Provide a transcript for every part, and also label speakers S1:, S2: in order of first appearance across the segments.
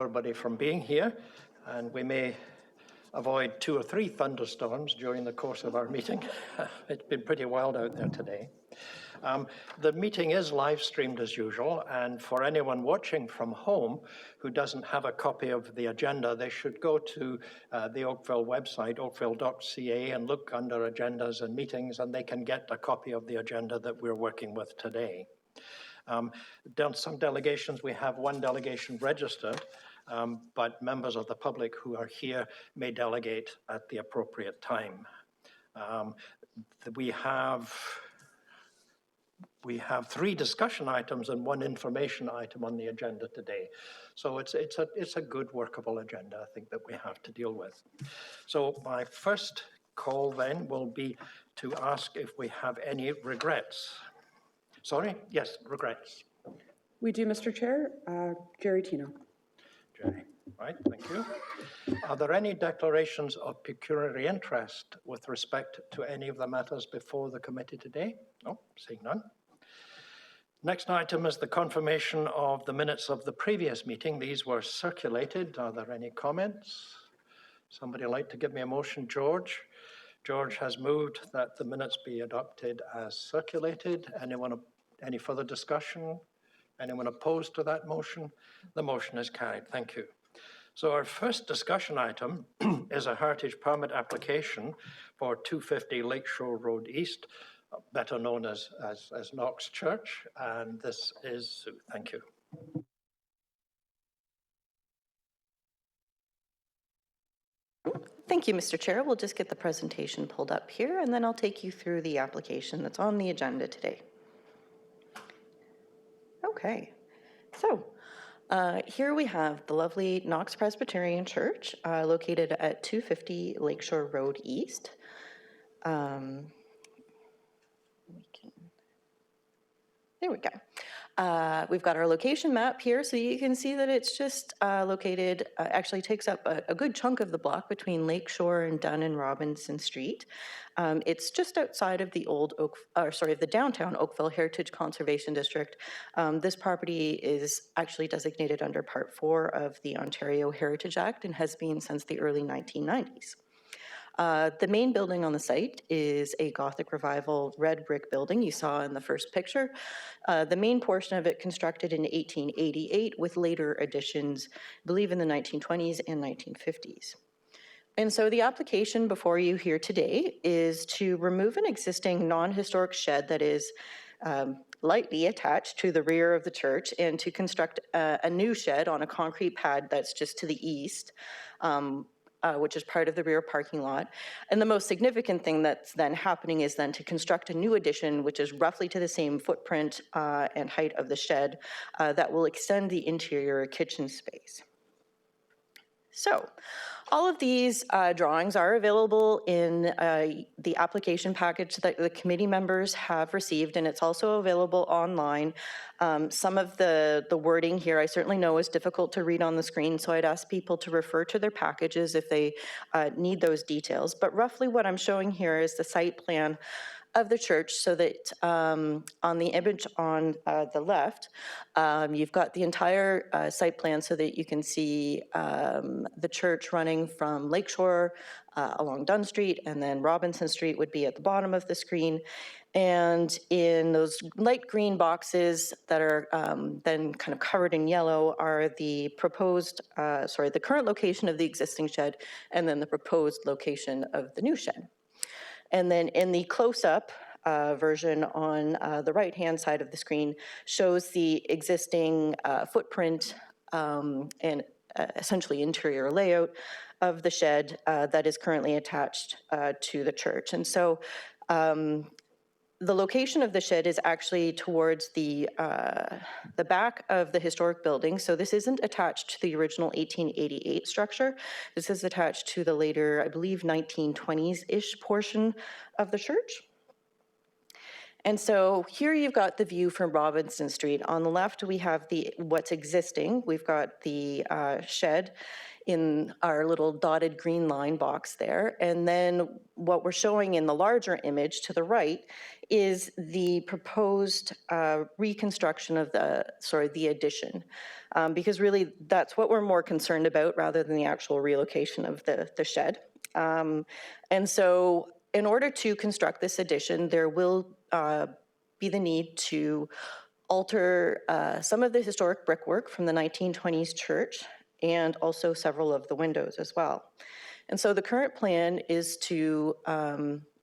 S1: everybody from being here, and we may avoid 2 or 3 thunderstorms during the course of our meeting. It's been pretty wild out there today. The meeting is live streamed as usual, and for anyone watching from home who doesn't have a copy of the agenda, they should go to the Oakville website, oakville.ca, and look under agendas and meetings, and they can get a copy of the agenda that we're working with today. Some delegations, we have 1 delegation registered, but members of the public who are here may delegate at the appropriate time. We have 3 discussion items and 1 information item on the agenda today. So it's a good workable agenda, I think, that we have to deal with. So my first call then will be to ask if we have any regrets. Sorry? Yes, regrets.
S2: We do, Mr. Chair. Jerry Tino.
S1: Jerry, right, thank you. Are there any declarations of pecuniary interest with respect to any of the matters before the committee today? No, seeing none. Next item is the confirmation of the minutes of the previous meeting. These were circulated. Are there any comments? Somebody like to give me a motion? George? George has moved that the minutes be adopted as circulated. Any further discussion? Anyone opposed to that motion? The motion is carried. Thank you. So our first discussion item is a heritage permit application for 250 Lakeshore Road East, better known as Knox Church, and this is Sue. Thank you.
S3: Thank you, Mr. Chair. We'll just get the presentation pulled up here, and then I'll take you through the application that's on the agenda today. Okay, so here we have the lovely Knox Presbyterian Church located at 250 Lakeshore Road East. There we go. We've got our location map here, so you can see that it's just located, actually takes up a good chunk of the block between Lakeshore and Dunn and Robinson Street. It's just outside of the the downtown Oakville Heritage Conservation District. This property is actually designated under Part 4 of the Ontario Heritage Act and has been since the early 1990s. The main building on the site is a Gothic Revival red brick building you saw in the first picture. The main portion of it constructed in 1888 with later additions, I believe in the 1920s and 1950s. And so the application before you here today is to remove an existing non-historic shed that is lightly attached to the rear of the church and to construct a new shed on a concrete pad that's just to the east, which is part of the rear parking lot. And the most significant thing that's then happening is then to construct a new addition, which is roughly to the same footprint and height of the shed that will extend the interior kitchen space. So all of these drawings are available in the application package that the committee members have received, and it's also available online. Some of the wording here I certainly know is difficult to read on the screen, so I'd ask people to refer to their packages if they need those details. But roughly what I'm showing here is the site plan of the church, so that on the image on the left, you've got the entire site plan so that you can see the church running from Lakeshore along Dunn Street, and then Robinson Street would be at the bottom of the screen. And in those light green boxes that are then kind of covered in yellow are the proposed, the current location of the existing shed, and then the proposed location of the new shed. And then in the close-up version on the right-hand side of the screen shows the existing footprint and essentially interior layout of the shed that is currently attached to the church. And so the location of the shed is actually towards the back of the historic building. So this isn't attached to the original 1888 structure. This is attached to the later, I believe, 1920s-ish portion of the church. And so here you've got the view from Robinson Street. On the left, we have what's existing. We've got the shed in our little dotted green line box there. And then what we're showing in the larger image to the right is the proposed reconstruction of the addition. Because really that's what we're more concerned about rather than the actual relocation of the shed. And so in order to construct this addition, there will be the need to alter some of the historic brickwork from the 1920s church and also several of the windows as well. And so the current plan is to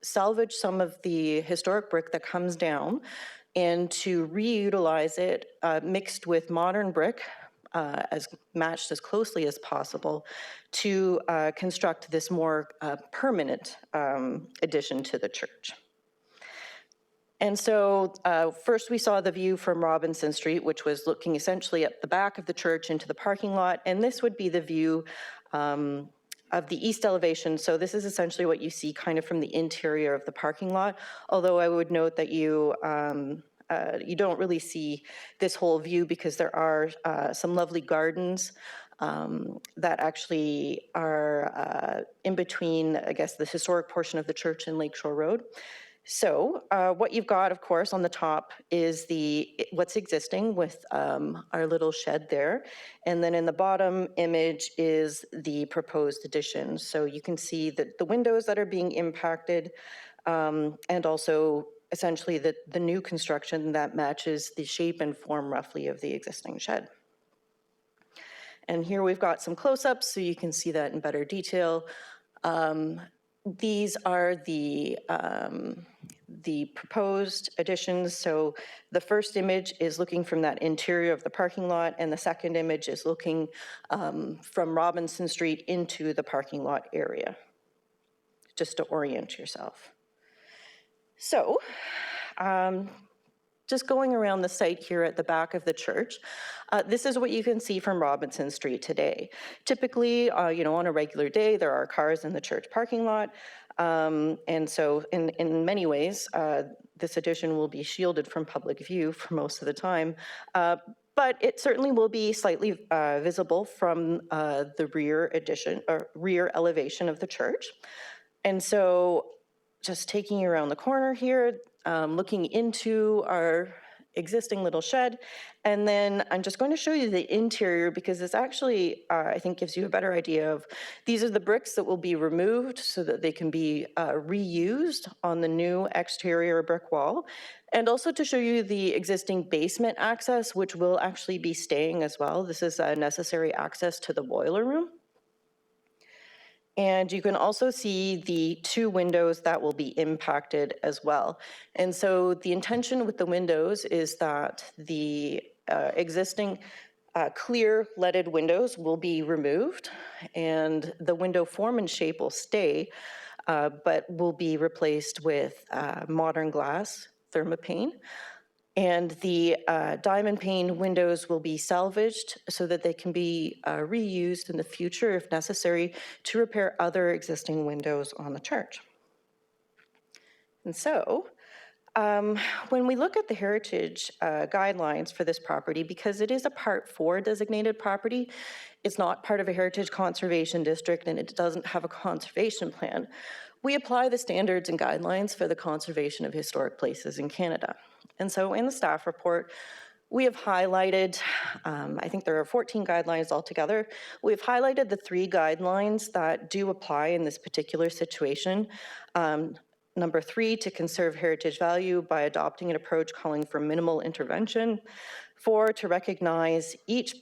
S3: salvage some of the historic brick that comes down and to reutilize it mixed with modern brick as matched as closely as possible to construct this more permanent addition to the church. And so first we saw the view from Robinson Street, which was looking essentially at the back of the church into the parking lot. And this would be the view of the east elevation. So this is essentially what you see kind of from the interior of the parking lot. Although I would note that you don't really see this whole view because there are some lovely gardens that actually are in between, I guess, the historic portion of the church and Lakeshore Road. So what you've got, of course, on the top is what's existing with our little shed there. And then in the bottom image is the proposed addition. So you can see that the windows that are being impacted and also essentially the new construction that matches the shape and form roughly of the existing shed. And here we've got some close-ups so you can see that in better detail. These are the proposed additions. So the first image is looking from that interior of the parking lot, and the second image is looking from Robinson Street into the parking lot area, just to orient yourself. So just going around the site here at the back of the church, this is what you can see from Robinson Street today. Typically, on a regular day, there are cars in the church parking lot. And so in many ways, this addition will be shielded from public view for most of the time. But it certainly will be slightly visible from the rear elevation of the church. And so just taking you around the corner here, looking into our existing little shed. And then I'm just going to show you the interior because this actually, I think, gives you a better idea of, these are the bricks that will be removed so that they can be reused on the new exterior brick wall. And also to show you the existing basement access, which will actually be staying as well. This is a necessary access to the boiler room. And you can also see the two windows that will be impacted as well. And so the intention with the windows is that the existing clear leaded windows will be removed and the window form and shape will stay, but will be replaced with modern glass thermopane. And the diamond pane windows will be salvaged so that they can be reused in the future if necessary to repair other existing windows on the church. And so when we look at the heritage guidelines for this property, because it is a Part 4 designated property, it's not part of a heritage conservation district and it doesn't have a conservation plan, we apply the standards and guidelines for the conservation of historic places in Canada. And so in the staff report, we have highlighted, I think there are 14 guidelines altogether. We've highlighted the 3 guidelines that do apply in this particular situation. Number 3, to conserve heritage value by adopting an approach calling for minimal intervention. 4, to recognize each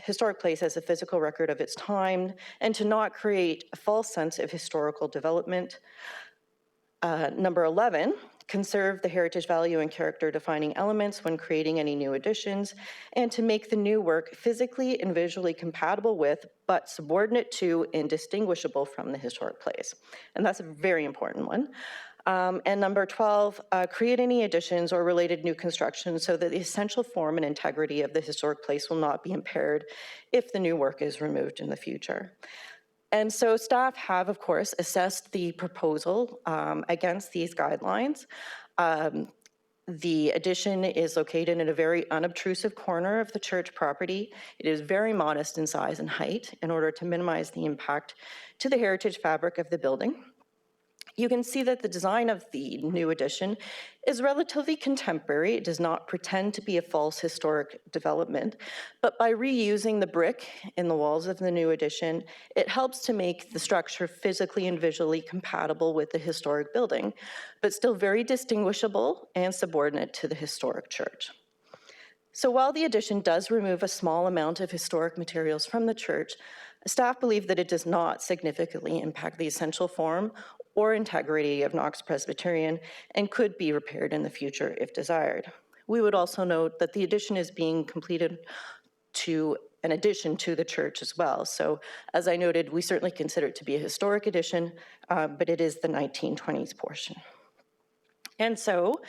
S3: historic place as a physical record of its time and to not create a false sense of historical development. Number 11, conserve the heritage value and character defining elements when creating any new additions, and to make the new work physically and visually compatible with, but subordinate to and distinguishable from the historic place. And that's a very important one. And number 12, create any additions or related new construction so that the essential form and integrity of the historic place will not be impaired if the new work is removed in the future. And so staff have, of course, assessed the proposal against these guidelines. The addition is located in a very unobtrusive corner of the church property. It is very modest in size and height in order to minimize the impact to the heritage fabric of the building. You can see that the design of the new addition is relatively contemporary. It does not pretend to be a false historic development, but by reusing the brick in the walls of the new addition, it helps to make the structure physically and visually compatible with the historic building, but still very distinguishable and subordinate to the historic church. So while the addition does remove a small amount of historic materials from the church, staff believe that it does not significantly impact the essential form or integrity of Knox Presbyterian and could be repaired in the future if desired. We would also note that the addition is being completed to an addition to the church as well. So as I noted, we certainly consider it to be a historic addition, but it is the 1920s portion. And so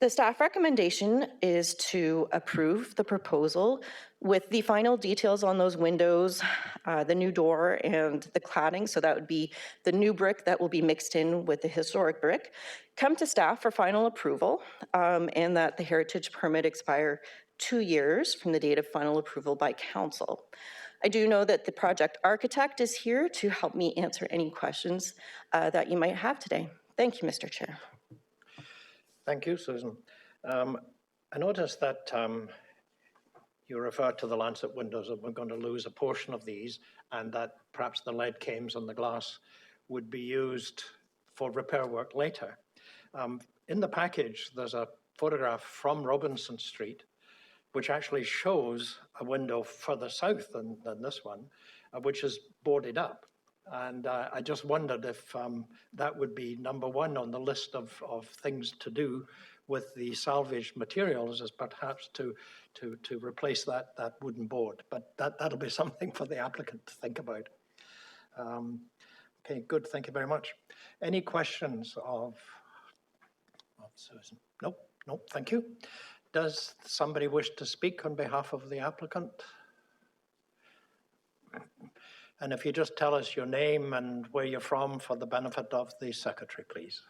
S3: the staff recommendation is to approve the proposal with the final details on those windows, the new door and the cladding. So that would be the new brick that will be mixed in with the historic brick. Come to staff for final approval, and that the heritage permit expire 2 years from the date of final approval by council. I do know that the project architect is here to help me answer any questions that you might have today. Thank you, Mr. Chair.
S1: Thank you, Susan. I noticed that you referred to the lancet windows, that we're going to lose a portion of these, and that perhaps the lead cames on the glass would be used for repair work later. In the package, there's a photograph from Robinson Street, which actually shows a window further south than this one, which is boarded up. And I just wondered if that would be number one on the list of things to do with the salvaged materials, is perhaps to replace that wooden board. But that'll be something for the applicant to think about. Okay, good. Thank you very much. Any questions of Susan? Nope. Thank you. Does somebody wish to speak on behalf of the applicant? And if you just tell us your name and where you're from for the benefit of the secretary, please.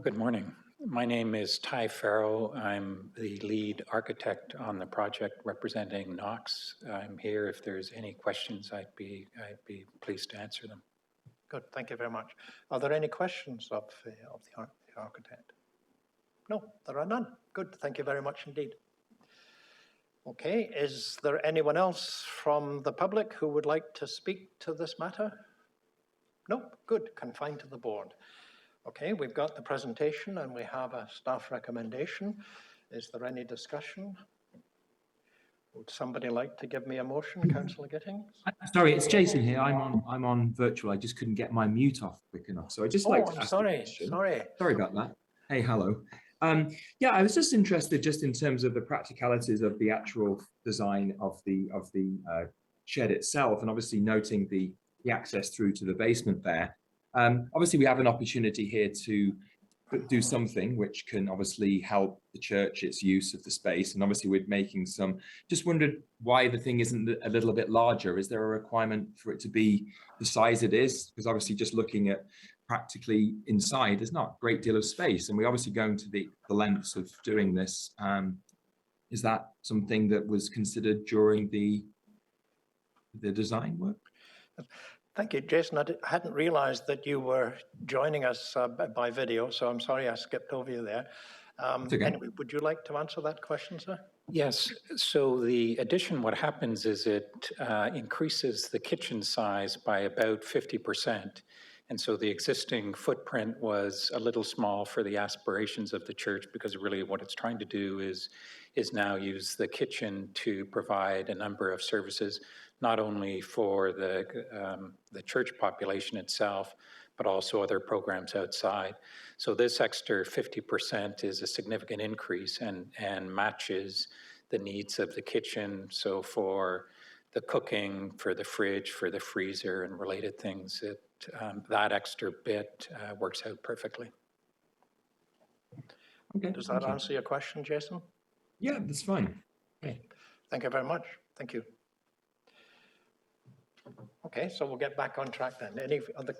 S4: Good morning. My name is Ty Farrow. I'm the lead architect on the project representing Knox. I'm here if there's any questions. I'd be pleased to answer them.
S1: Good, thank you very much. Are there any questions of the architect? No, there are none. Good, thank you very much indeed. Okay, is there anyone else from the public who would like to speak to this matter? No, good, confined to the board. Okay, we've got the presentation and we have a staff recommendation. Is there any discussion? Would somebody like to give me a motion, Councillor Gittings?
S5: Sorry, it's Jason here. I'm on virtual. I just couldn't get my mute off quick enough. So I just like to ask a question. Sorry about that. Hey, hello. Yeah, I was just interested just in terms of the practicalities of the actual design of the shed itself, and obviously noting the access through to the basement there. Obviously, we have an opportunity here to do something which can obviously help the church, its use of the space, and obviously we're making some. Just wondered why the thing isn't a little bit larger. Is there a requirement for it to be the size it is? Because obviously, just looking at practically inside, there's not a great deal of space, and we're obviously going to the lengths of doing this. Is that something that was considered during the design work?
S1: Thank you, Jason. I hadn't realized that you were joining us by video, so I'm sorry I skipped over you there.
S5: Okay.
S1: Anyway, would you like to answer that question, sir?
S4: Yes, so the addition, what happens is it increases the kitchen size by about 50%. And so the existing footprint was a little small for the aspirations of the church, because really what it's trying to do is now use the kitchen to provide a number of services, not only for the church population itself, but also other programs outside. So this extra 50% is a significant increase and matches the needs of the kitchen. So for the cooking, for the fridge, for the freezer and related things, that extra bit works out perfectly.
S1: Okay. Does that answer your question, Jason?
S5: Yeah, that's fine. Okay.
S1: Thank you very much. Thank you. Okay, so we'll get back on track then. Any other,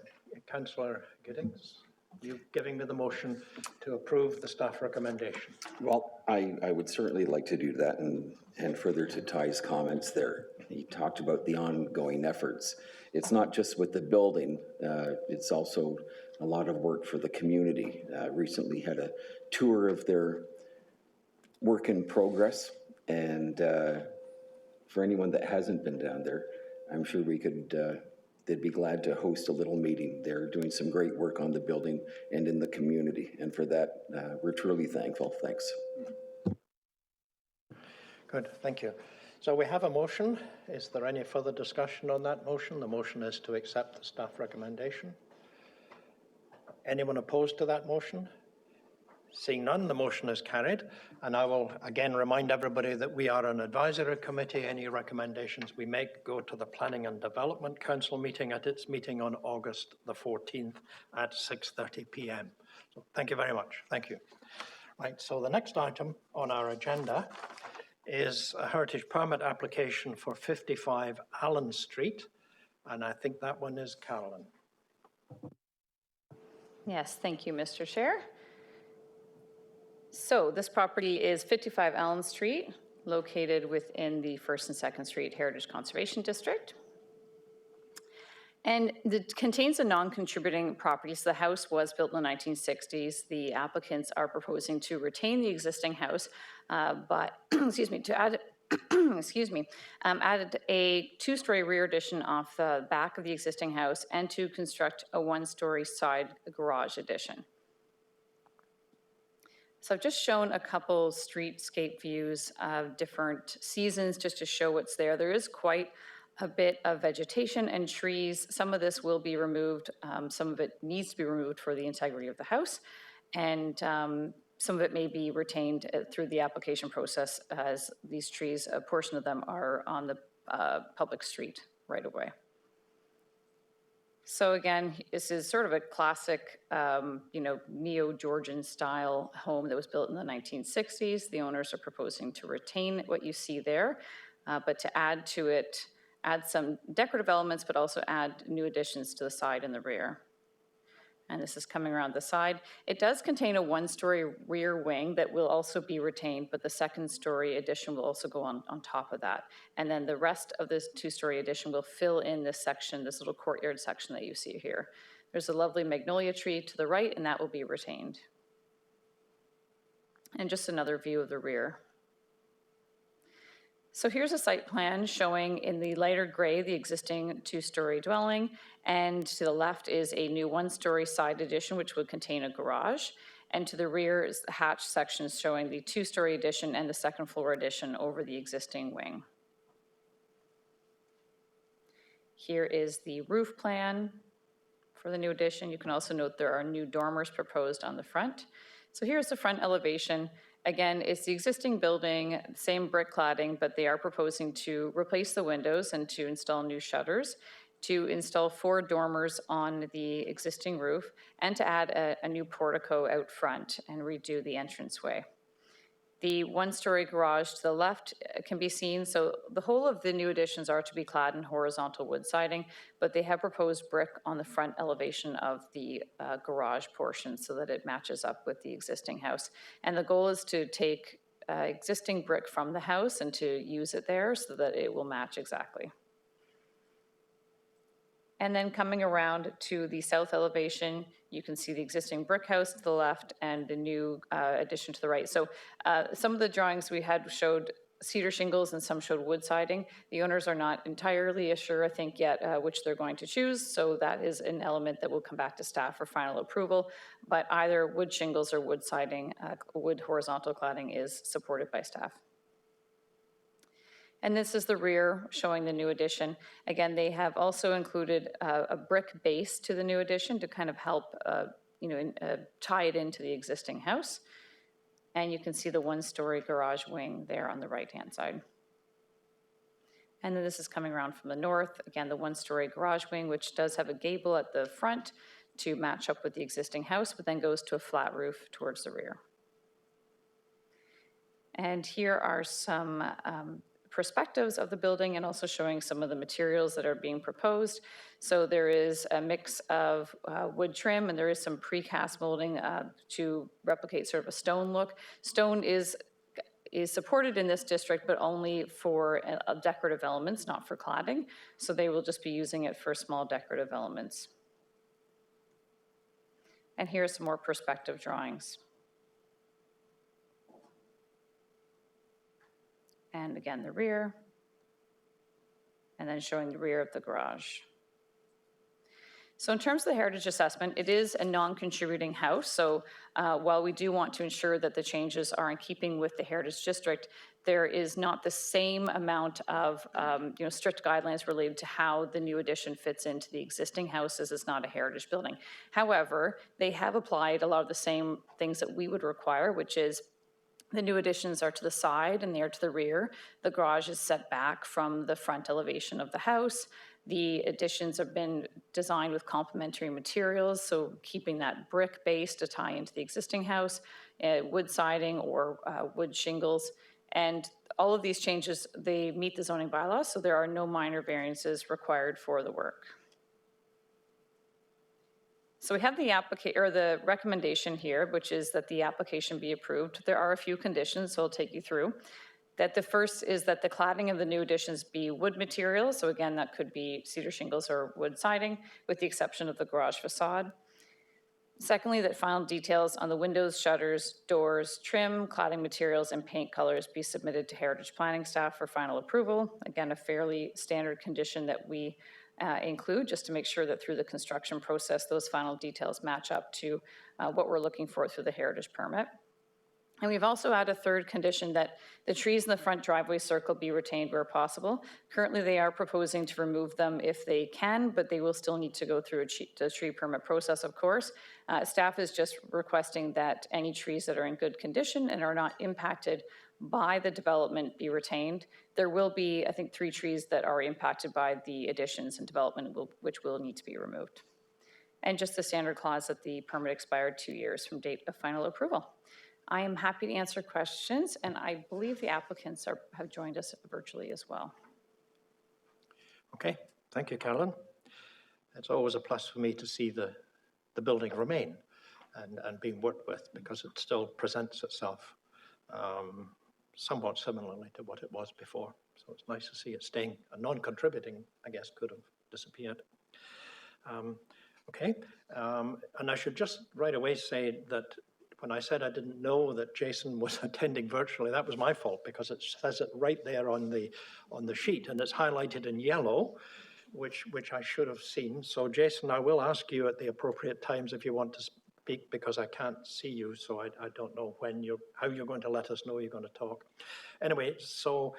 S1: Councillor Giddings? you giving me the motion to approve the staff recommendation.
S6: Well, I would certainly like to do that, and further to Ty's comments there. He talked about the ongoing efforts. It's not just with the building, it's also a lot of work for the community. Recently had a tour of their work in progress, and for anyone that hasn't been down there, I'm sure we could, they'd be glad to host a little meeting. They're doing some great work on the building and in the community, and for that, we're truly thankful. Thanks.
S1: Good, thank you. So we have a motion. Is there any further discussion on that motion? The motion is to accept the staff recommendation. Anyone opposed to that motion? Seeing none, the motion is carried. And I will again remind everybody that we are an advisory committee. Any recommendations we make go to the Planning and Development Council meeting at its meeting on August the 14th at 6:30 p.m. So thank you very much. Thank you. Right, so the next item on our agenda is a heritage permit application for 55 Allen Street. And I think that one is Carolyn.
S7: Yes, thank you, Mr. Chair. So this property is 55 Allen Street, located within the 1st and 2nd Street Heritage Conservation District. And it contains a non-contributing property. So the house was built in the 1960s. The applicants are proposing to retain the existing house, but, excuse me, to add, added a 2-story rear addition off the back of the existing house and to construct a 1-story side garage addition. So I've just shown a couple streetscape views of different seasons just to show what's there. There is quite a bit of vegetation and trees. Some of this will be removed. Some of it needs to be removed for the integrity of the house. And some of it may be retained through the application process, as these trees, a portion of them are on the public street right away. So again, this is sort of a classic, neo-Georgian style home that was built in the 1960s. The owners are proposing to retain what you see there, but to add to it, add some decorative elements, but also add new additions to the side and the rear. And this is coming around the side. It does contain a 1-story rear wing that will also be retained, but the 2nd-story addition will also go on top of that. And then the rest of this 2-story addition will fill in this section, this little courtyard section that you see here. There's a lovely magnolia tree to the right, and that will be retained. And just another view of the rear. So here's a site plan showing in the lighter gray the existing 2-story dwelling, and to the left is a new 1-story side addition which would contain a garage, and to the rear is the hatch sections showing the 2-story addition and the 2nd floor addition over the existing wing. Here is the roof plan for the new addition. You can also note there are new dormers proposed on the front. So here's the front elevation. Again, it's the existing building, same brick cladding, but they are proposing to replace the windows and to install new shutters, to install 4 dormers on the existing roof, and to add a new portico out front and redo the entranceway. The 1-story garage to the left can be seen. So the whole of the new additions are to be clad in horizontal wood siding, but they have proposed brick on the front elevation of the garage portion so that it matches up with the existing house. And the goal is to take existing brick from the house and to use it there so that it will match exactly. And then coming around to the south elevation, you can see the existing brick house to the left and the new addition to the right. So some of the drawings we had showed cedar shingles and some showed wood siding. The owners are not entirely sure, I think, yet which they're going to choose. So that is an element that will come back to staff for final approval. But either wood shingles or wood siding, wood horizontal cladding is supported by staff. And this is the rear showing the new addition. Again, they have also included a brick base to the new addition to kind of help tie it into the existing house. And you can see the 1-story garage wing there on the right-hand side. And then this is coming around from the north. Again, the 1-story garage wing, which does have a gable at the front to match up with the existing house, but then goes to a flat roof towards the rear. And here are some perspectives of the building and also showing some of the materials that are being proposed. So there is a mix of wood trim, and there is some precast molding to replicate sort of a stone look. Stone is supported in this district, but only for decorative elements, not for cladding. So they will just be using it for small decorative elements. And here are some more perspective drawings. And again, the rear, and then showing the rear of the garage. So in terms of the heritage assessment, it is a non-contributing house. So while we do want to ensure that the changes are in keeping with the heritage district, there is not the same amount of strict guidelines related to how the new addition fits into the existing house, as it's not a heritage building. However, they have applied a lot of the same things that we would require, which is the new additions are to the side and they are to the rear. The garage is set back from the front elevation of the house. The additions have been designed with complementary materials, so keeping that brick base to tie into the existing house, wood siding or wood shingles. And all of these changes, they meet the zoning bylaws, so there are no minor variances required for the work. So we have the recommendation here, which is that the application be approved. There are a few conditions, so I'll take you through. That the first is that the cladding of the new additions be wood material. So again, that could be cedar shingles or wood siding, with the exception of the garage facade. Secondly, that final details on the windows, shutters, doors, trim, cladding materials, and paint colors be submitted to Heritage Planning staff for final approval. Again, a fairly standard condition that we include, just to make sure that through the construction process, those final details match up to what we're looking for through the heritage permit. And we've also had a third condition that the trees in the front driveway circle be retained where possible. Currently, they are proposing to remove them if they can, but they will still need to go through the tree permit process, of course. Staff is just requesting that any trees that are in good condition and are not impacted by the development be retained. There will be, I think, 3 trees that are impacted by the additions and development, which will need to be removed. And just the standard clause that the permit expired 2 years from date of final approval. I am happy to answer questions, and I believe the applicants have joined us virtually as well.
S1: Okay, thank you, Carolyn. It's always a plus for me to see the building remain and being worked with, because it still presents itself somewhat similarly to what it was before. So it's nice to see it staying. A non-contributing, I guess, could have disappeared. Okay, and I should just right away say that when I said I didn't know that Jason was attending virtually, that was my fault, because it says it right there on the sheet, and it's highlighted in yellow, which I should have seen. So Jason, I will ask you at the appropriate times if you want to speak, because I can't see you, so I don't know how you're going to let us know you're going to talk. Anyway, so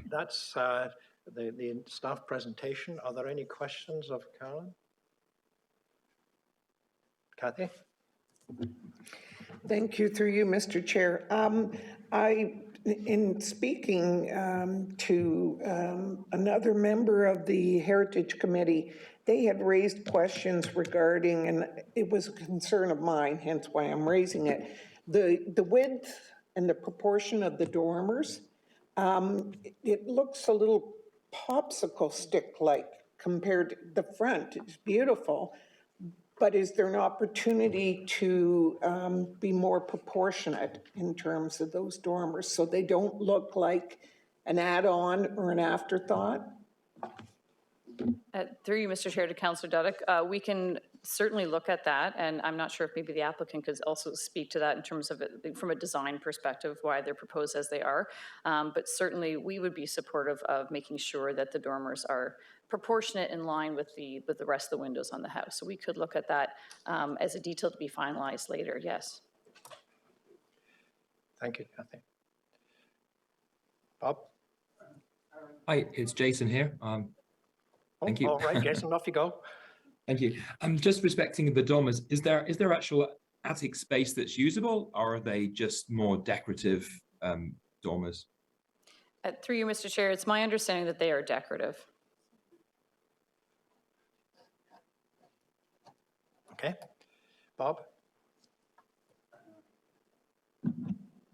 S1: that's the staff presentation. Are there any questions of Carolyn? Kathy?
S8: Thank you, through you, Mr. Chair. In speaking to another member of the Heritage Committee, they had raised questions regarding, and it was a concern of mine, hence why I'm raising it, the width and the proportion of the dormers. It looks a little popsicle stick-like compared to the front. It's beautiful. But is there an opportunity to be more proportionate in terms of those dormers so they don't look like an add-on or an afterthought?
S7: Through you, Mr. Chair, to Councillor Dudek, we can certainly look at that, and I'm not sure if maybe the applicant could also speak to that in terms of it, from a design perspective, why they're proposed as they are. But certainly, we would be supportive of making sure that the dormers are proportionate in line with the rest of the windows on the house. So we could look at that as a detail to be finalized later, yes.
S1: Thank you, Kathy. Bob?
S5: Hi, it's Jason here. Thank you.
S1: All right, Jason, off you go.
S5: Thank you. Just respecting the dormers, is there actual attic space that's usable, or are they just more decorative dormers?
S7: Through you, Mr. Chair, it's my understanding that they are decorative.
S1: Okay. Bob?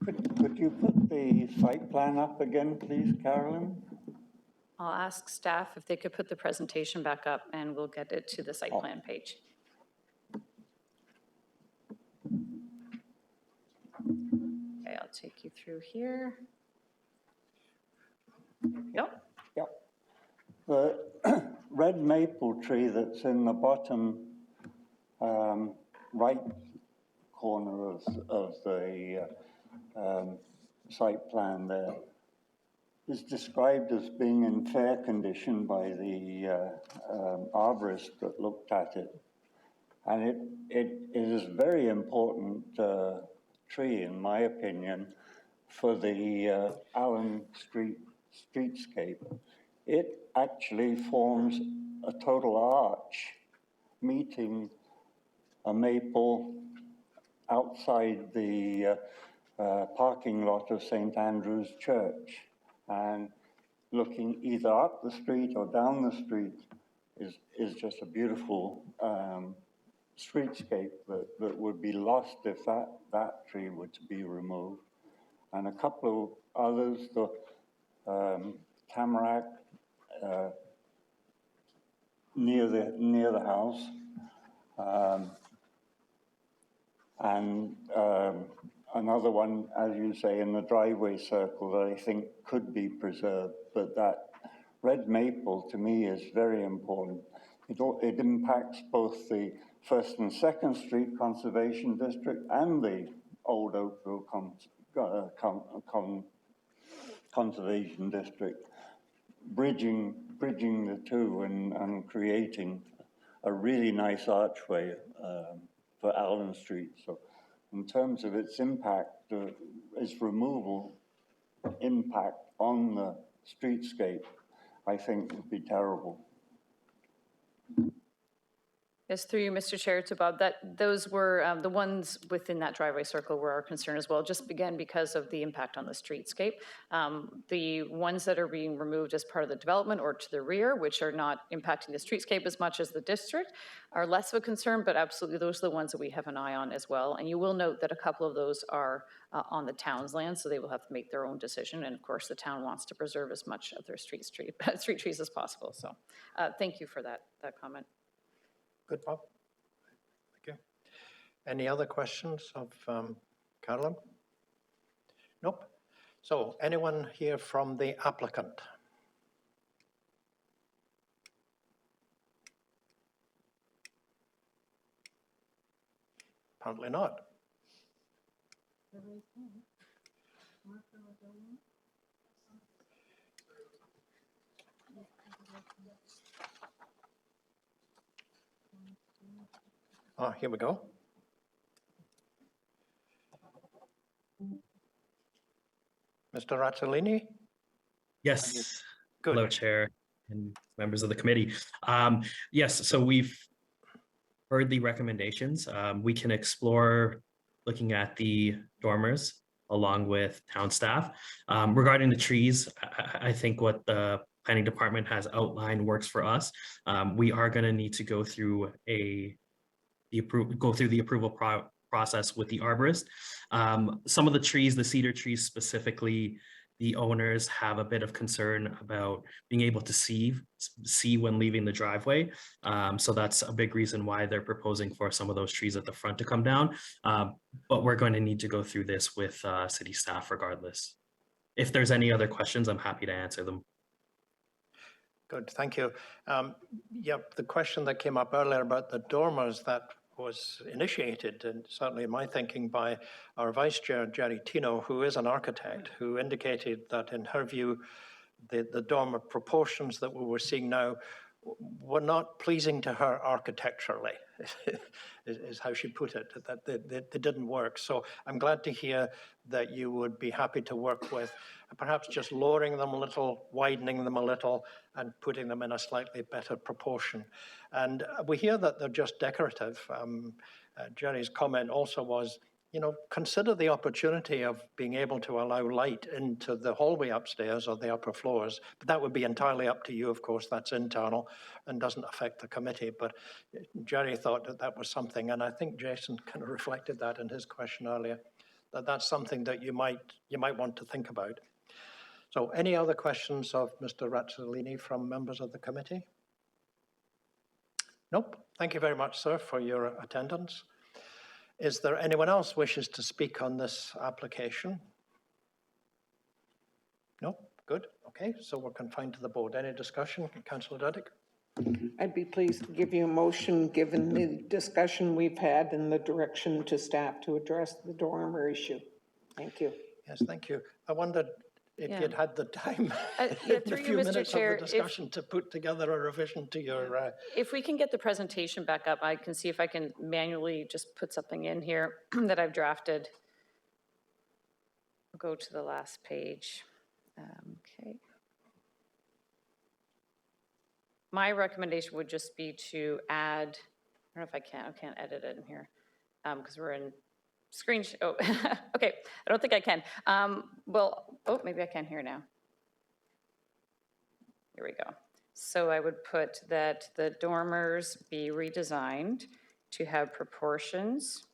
S9: Could you put the site plan up again, please, Carolyn?
S7: I'll ask staff if they could put the presentation back up and we'll get it to the site plan page. Okay, I'll take you through here. Yep.
S9: Yep. The red maple tree that's in the bottom right corner of the site plan there is described as being in fair condition by the arborist that looked at it. And it is a very important tree, in my opinion, for the Allen Street streetscape. It actually forms a total arch meeting a maple outside the parking lot of St. Andrew's Church. And looking either up the street or down the street is just a beautiful streetscape that would be lost if that tree were to be removed. And a couple of others, the tamarack near the house, and another one, as you say, in the driveway circle that I think could be preserved. But that red maple to me is very important. It impacts both the First and Second Street Conservation District and the Old Oakville Conservation District, bridging the two and creating a really nice archway for Allen Street. So in terms of its impact, its removal impact on the streetscape, I think would be terrible.
S7: Yes, through you, Mr. Chair, to Bob, those were the ones within that driveway circle were our concern as well, just again because of the impact on the streetscape. The ones that are being removed as part of the development or to the rear, which are not impacting the streetscape as much as the district, are less of a concern, but absolutely those are the ones that we have an eye on as well. And you will note that a couple of those are on the town's land, so they will have to make their own decision. And of course, the town wants to preserve as much of their street trees as possible. So thank you for that comment.
S1: Good, Bob. Thank you. Any other questions of Carolyn? Nope. So anyone here from the applicant? Apparently not. Oh, here we go. Mr. Razzolini?
S10: Yes.
S1: Good.
S10: Hello, Chair and members of the committee. Yes, so we've heard the recommendations. We can explore looking at the dormers along with town staff. Regarding the trees, I think what the planning department has outlined works for us. We are going to need to go through the approval process with the arborist. Some of the trees, the cedar trees specifically, the owners have a bit of concern about being able to see when leaving the driveway. So that's a big reason why they're proposing for some of those trees at the front to come down. But we're going to need to go through this with city staff regardless. If there's any other questions, I'm happy to answer them.
S1: Good, thank you. The question that came up earlier about the dormers, that was initiated, and certainly in my thinking, by our Vice Chair, Jerry Tino, who is an architect, who indicated that in her view, the dormer proportions that we were seeing now were not pleasing to her architecturally, is how she put it, that they didn't work. So I'm glad to hear that you would be happy to work with perhaps just lowering them a little, widening them a little, and putting them in a slightly better proportion. And we hear that they're just decorative. Jerry's comment also was, consider the opportunity of being able to allow light into the hallway upstairs or the upper floors. But that would be entirely up to you, of course. That's internal and doesn't affect the committee. But Jerry thought that was something, and I think Jason kind of reflected that in his question earlier. that's something that you might want to think about. So any other questions of Mr. Razzolini from members of the committee? Nope. Thank you very much, sir, for your attendance. Is there anyone else wishes to speak on this application? No? Good. Okay, so we're confined to the board. Any discussion? Councillor Duddick?
S8: I'd be pleased to give you a motion, given the discussion we've had and the direction to staff to address the dormer issue. Thank you.
S1: Yes, thank you. I wondered if you'd had the time
S7: yeah,
S1: in a
S7: through you,
S1: few
S7: Mr.
S1: minutes
S7: Chair,
S1: of the discussion to put together a revision to your...
S7: If we can get the presentation back up, I can see if I can manually just put something in here that I've drafted. I'll go to the last page. Okay. My recommendation would just be to add, I don't know if I can't edit it in here because we're in screen, oh, okay, I don't think I can. Well, oh, maybe I can here now. Here we go. So I would put that the dormers be redesigned to have proportions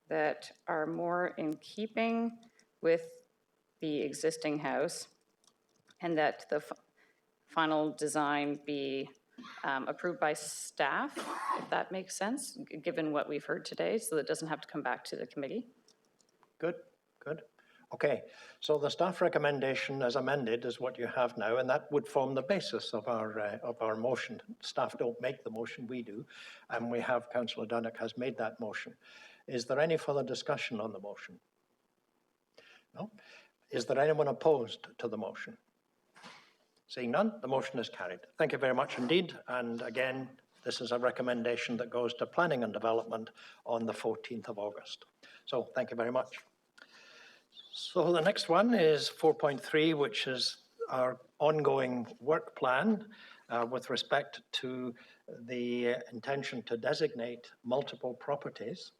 S7: that are more in keeping with the existing house, and that the final design be approved by staff, if that makes sense, given what we've heard today, so that it doesn't have to come back to the committee.
S1: Good, good. Okay, so the staff recommendation as amended is what you have now, and that would form the basis of our motion. Staff don't make the motion, we do, and we have Councillor Duddick has made that motion. Is there any further discussion on the motion? No? Is there anyone opposed to the motion? Seeing none, the motion is carried. Thank you very much indeed. And again, this is a recommendation that goes to Planning and Development on the 14th of August. So thank you very much. So the next one is 4.3, which is our ongoing work plan with respect to the intention to designate multiple properties.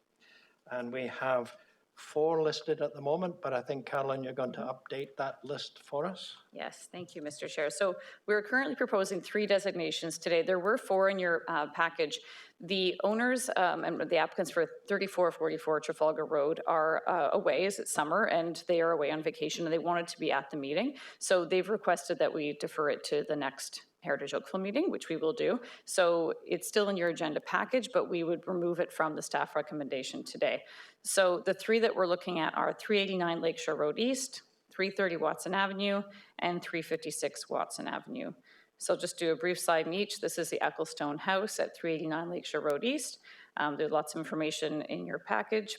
S1: And we have 4 listed at the moment, but I think, Caroline, you're going to update that list for us.
S7: Yes, thank you, Mr. Chair. So we're currently proposing 3 designations today. There were 4 in your package. The owners and the applicants for 3444 Trafalgar Road are away as it's summer, and they are away on vacation, and they wanted to be at the meeting. So they've requested that we defer it to the next Heritage Oakville meeting, which we will do. So it's still in your agenda package, but we would remove it from the staff recommendation today. So the 3 that we're looking at are 389 Lakeshore Road East, 330 Watson Avenue, and 356 Watson Avenue. So I'll just do a brief slide in each. This is the Ecclestone House at 389 Lakeshore Road East. There's lots of information in your package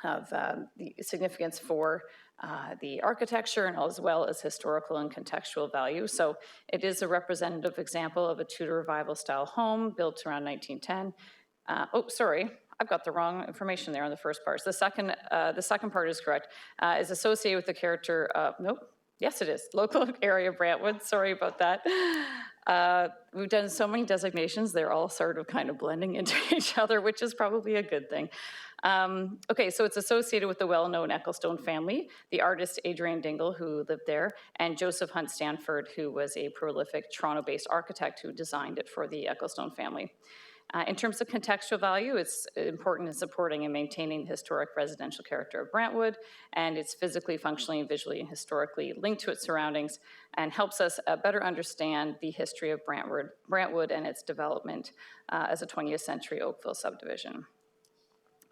S7: of the significance for the architecture and as well as historical and contextual value. So it is a representative example of a Tudor revival style home built around 1910. Oh, sorry, I've got the wrong information there on the first part. So the second part is correct. Is associated with the character, nope, yes it is, local area Brantwood, sorry about that. We've done so many designations, they're all sort of kind of blending into each other, which is probably a good thing. Okay, so it's associated with the well-known Ecclestone family, the artist Adrian Dingle, who lived there, and Joseph Hunt Stanford, who was a prolific Toronto-based architect who designed it for the Ecclestone family. In terms of contextual value, it's important in supporting and maintaining the historic residential character of Brantwood, and it's physically, functionally, and visually and historically linked to its surroundings, and helps us better understand the history of Brantwood and its development as a 20th century Oakville subdivision.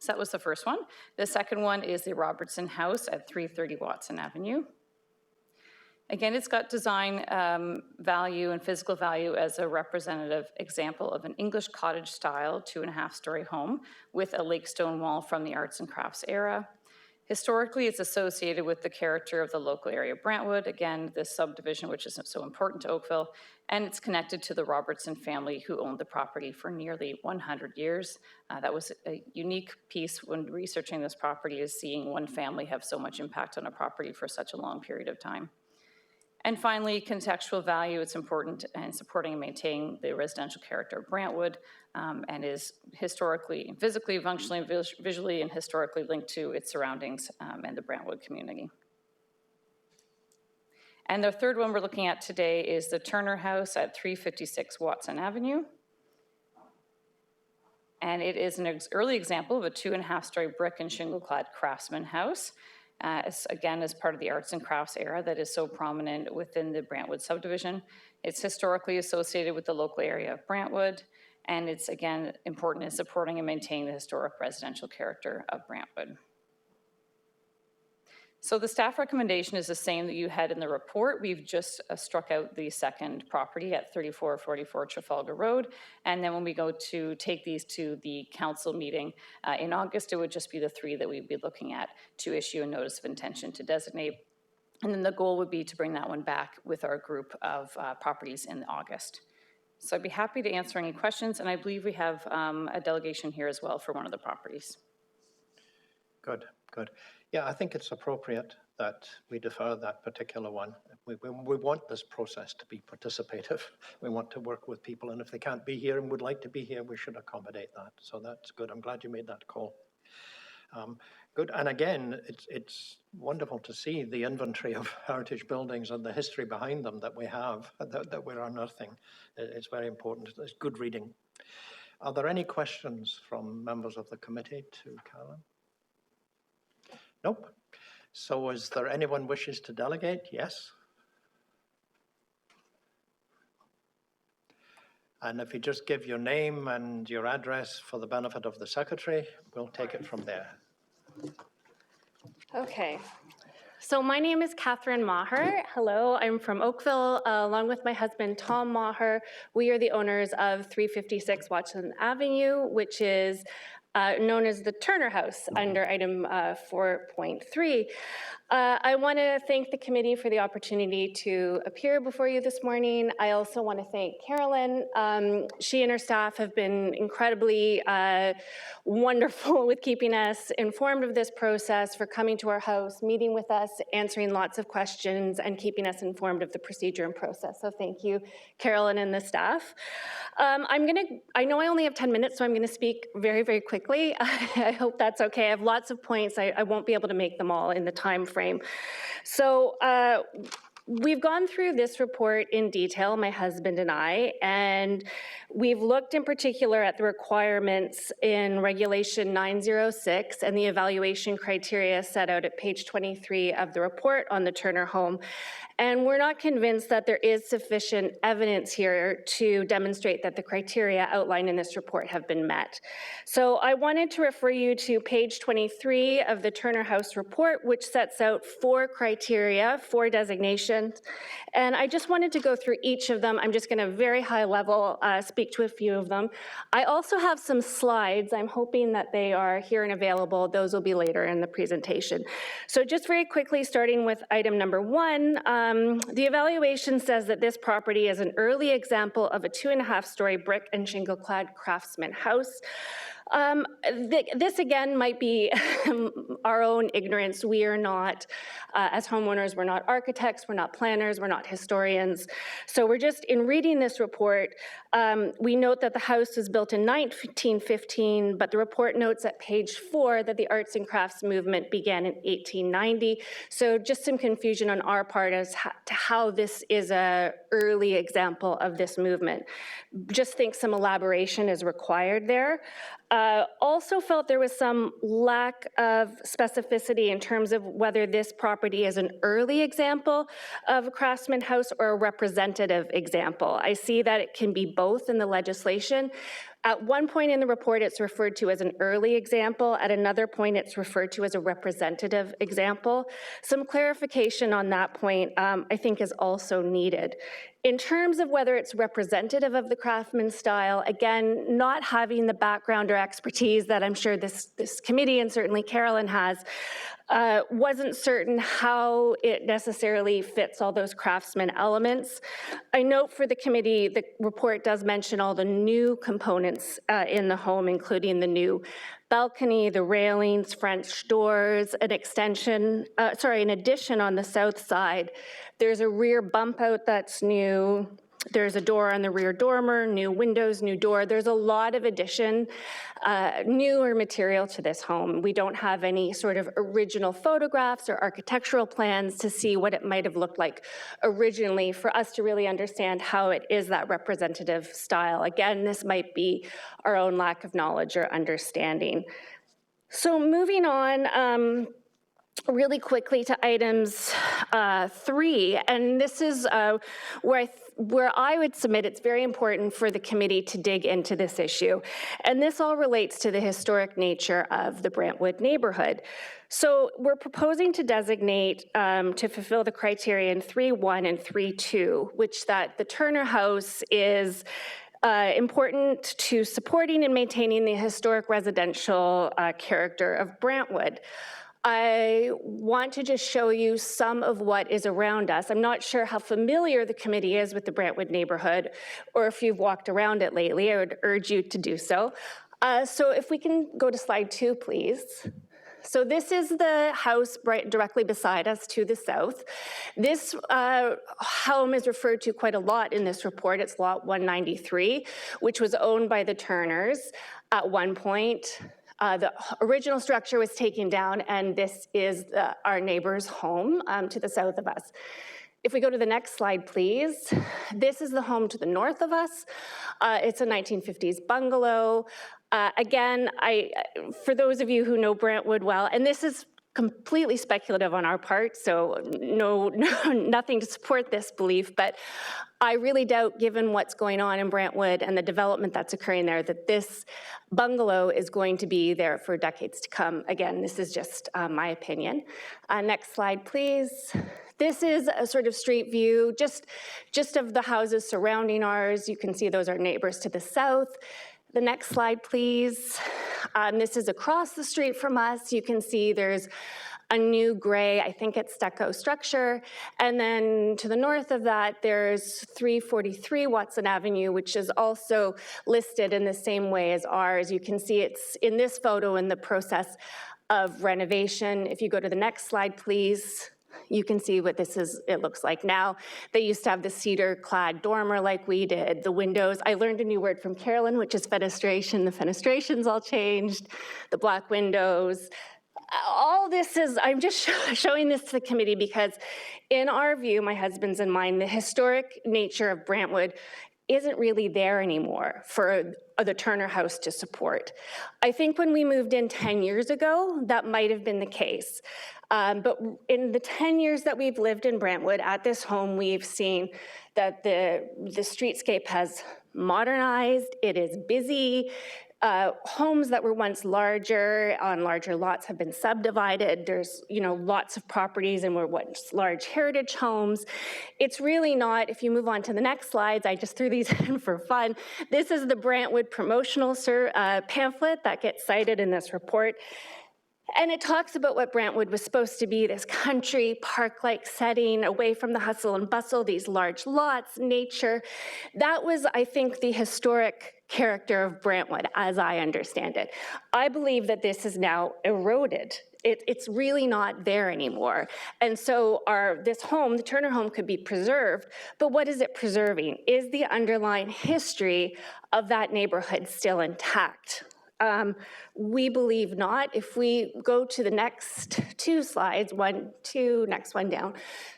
S7: So that was the first one. The second one is the Robertson House at 330 Watson Avenue. Again, it's got design value and physical value as a representative example of an English cottage style 2.5-story home with a lake stone wall from the arts and crafts era. Historically, it's associated with the character of the local area of Brantwood, again, this subdivision which is so important to Oakville, and it's connected to the Robertson family who owned the property for nearly 100 years. That was a unique piece when researching this property, is seeing one family have so much impact on a property for such a long period of time. And finally, contextual value. It's important in supporting and maintaining the residential character of Brantwood, and is historically, physically, functionally, visually, and historically linked to its surroundings and the Brantwood community. And the third one we're looking at today is the Turner House at 356 Watson Avenue. And it is an early example of a 2.5-story brick and shingle-clad craftsman house. Again, as part of the arts and crafts era that is so prominent within the Brantwood subdivision. It's historically associated with the local area of Brantwood, and it's, again, important in supporting and maintaining the historic residential character of Brantwood. So the staff recommendation is the same that you had in the report. We've just struck out the second property at 3444 Trafalgar Road. And then when we go to take these to the council meeting in August, it would just be the 3 that we'd be looking at to issue a notice of intention to designate. And then the goal would be to bring that one back with our group of properties in August. So I'd be happy to answer any questions. And I believe we have a delegation here as well for one of the properties.
S1: Good, good. Yeah, I think it's appropriate that we defer that particular one. We want this process to be participative. We want to work with people, and if they can't be here and would like to be here, we should accommodate that. So that's good. I'm glad you made that call. Good. And again, it's wonderful to see the inventory of heritage buildings and the history behind them that we have, that we're unearthing. It's very important. It's good reading. Are there any questions from members of the committee to Carolyn? Nope. So is there anyone wishes to delegate? Yes. And if you just give your name and your address for the benefit of the secretary, we'll take it from there.
S11: Okay. So my name is Catherine Maher. Hello, I'm from Oakville, along with my husband, Tom Maher. We are the owners of 356 Watson Avenue, which is known as the Turner House under item 4.3. I want to thank the committee for the opportunity to appear before you this morning. I also want to thank Carolyn. She and her staff have been incredibly wonderful with keeping us informed of this process, for coming to our house, meeting with us, answering lots of questions, and keeping us informed of the procedure and process. So thank you, Carolyn and the staff. I know I only have 10 minutes, so I'm going to speak very, very quickly. I hope that's okay. I have lots of points. I won't be able to make them all in the time frame. So we've gone through this report in detail, my husband and I, and we've looked in particular at the requirements in Regulation 906 and the evaluation criteria set out at page 23 of the report on the Turner home. And we're not convinced that there is sufficient evidence here to demonstrate that the criteria outlined in this report have been met. So I wanted to refer you to page 23 of the Turner House report, which sets out 4 criteria, 4 designations. And I just wanted to go through each of them. I'm just going to very high level speak to a few of them. I also have some slides. I'm hoping that they are here and available. Those will be later in the presentation. So just very quickly, starting with item number 1, the evaluation says that this property is an early example of a 2.5-story brick and shingle-clad craftsman house. This again might be our own ignorance. We are not, as homeowners, we're not architects, we're not planners, we're not historians. So we're just, in reading this report, we note that the house was built in 1915, but the report notes at page 4 that the arts and crafts movement began in 1890. So just some confusion on our part as to how this is an early example of this movement. Just think some elaboration is required there. Also felt there was some lack of specificity in terms of whether this property is an early example of a craftsman house or a representative example. I see that it can be both in the legislation. At one point in the report, it's referred to as an early example. At another point, it's referred to as a representative example. Some clarification on that point, I think, is also needed. In terms of whether it's representative of the craftsman style, again, not having the background or expertise that I'm sure this committee and certainly Carolyn has, wasn't certain how it necessarily fits all those craftsman elements. I note for the committee, the report does mention all the new components in the home, including the new balcony, the railings, French doors, an addition on the south side. There's a rear bump out that's new. There's a door on the rear dormer, new windows, new door. There's a lot of newer material to this home. We don't have any sort of original photographs or architectural plans to see what it might have looked like originally for us to really understand how it is that representative style. Again, this might be our own lack of knowledge or understanding. So moving on, really quickly to items 3, and this is where I would submit it's very important for the committee to dig into this issue. And this all relates to the historic nature of the Brantwood neighborhood. So we're proposing to designate, to fulfill the criterion 3.1 and 3.2, which that the Turner House is important to supporting and maintaining the historic residential character of Brantwood. I want to just show you some of what is around us. I'm not sure how familiar the committee is with the Brantwood neighborhood, or if you've walked around it lately. I would urge you to do so. So if we can go to slide 2, please. So this is the house right directly beside us to the south. This home is referred to quite a lot in this report. It's lot 193, which was owned by the Turners at one point. The original structure was taken down, and this is our neighbor's home to the south of us. If we go to the next slide, please. This is the home to the north of us. It's a 1950s bungalow. Again, for those of you who know Brantwood well, and this is completely speculative on our part, so nothing to support this belief, but I really doubt, given what's going on in Brantwood and the development that's occurring there, that this bungalow is going to be there for decades to come. Again, this is just my opinion. Next slide, please. This is a sort of street view, just of the houses surrounding ours. You can see those are neighbors to the south. The next slide, please. This is across the street from us. You can see there's a new gray, I think it's stucco structure. And then to the north of that, there's 343 Watson Avenue, which is also listed in the same way as ours. You can see it's in this photo in the process of renovation. If you go to the next slide, please. You can see what it looks like now. They used to have the cedar-clad dormer like we did. The windows, I learned a new word from Carolyn, which is fenestration. The fenestration's all changed, the black windows. All this is, I'm just showing this to the committee because in our view, my husband's and mine, the historic nature of Brantwood isn't really there anymore for the Turner House to support. I think when we moved in 10 years ago, that might have been the case. But in the 10 years that we've lived in Brantwood at this home, we've seen that the streetscape has modernized, it is busy. Homes that were once larger on larger lots have been subdivided. There's, lots of properties and were once large heritage homes. It's really not, if you move on to the next slides, I just threw these in for fun. This is the Brantwood promotional pamphlet that gets cited in this report. And it talks about what Brantwood was supposed to be, this country, park-like setting, away from the hustle and bustle, these large lots, nature. That was, I think, the historic character of Brantwood, as I understand it. I believe that this is now eroded. It's really not there anymore. And so this home, the Turner home, could be preserved, but what is it preserving? Is the underlying history of that neighborhood still intact? We believe not. If we go to the next 2 slides, 1, 2, next one down.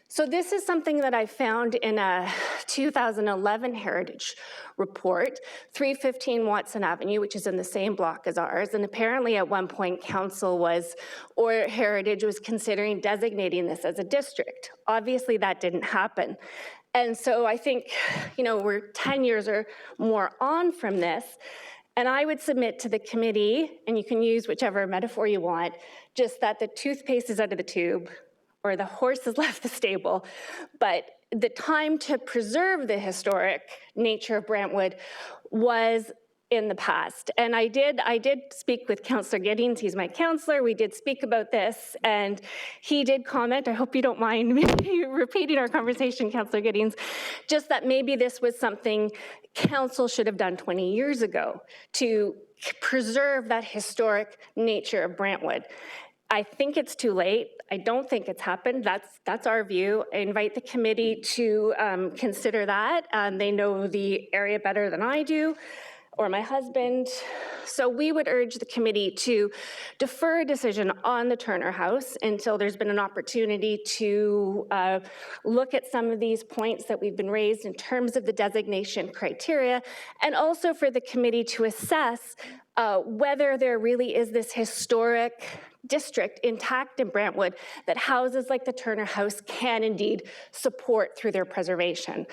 S11: So this is something that I found in a 2011 Heritage report, 315 Watson Avenue, which is in the same block as ours. And apparently at one point council or Heritage was considering designating this as a district. Obviously that didn't happen. And so I think, we're 10 years or more on from this. And I would submit to the committee, and you can use whichever metaphor you want, just that the toothpaste is out of the tube or the horse has left the stable, but the time to preserve the historic nature of Brantwood was in the past. And I did speak with Councillor Giddings, he's my councillor, we did speak about this, and he did comment, I hope you don't mind me repeating our conversation, Councillor Giddings, just that maybe this was something council should have done 20 years ago to preserve that historic nature of Brantwood. I think it's too late. I don't think it's happened. That's our view. I invite the committee to consider that. They know the area better than I do, or my husband. So we would urge the committee to defer a decision on the Turner House until there's been an opportunity to look at some of these points that we've been raised in terms of the designation criteria, and also for the committee to assess whether there really is this historic district intact in Brantwood that houses like the Turner House can indeed support through their preservation.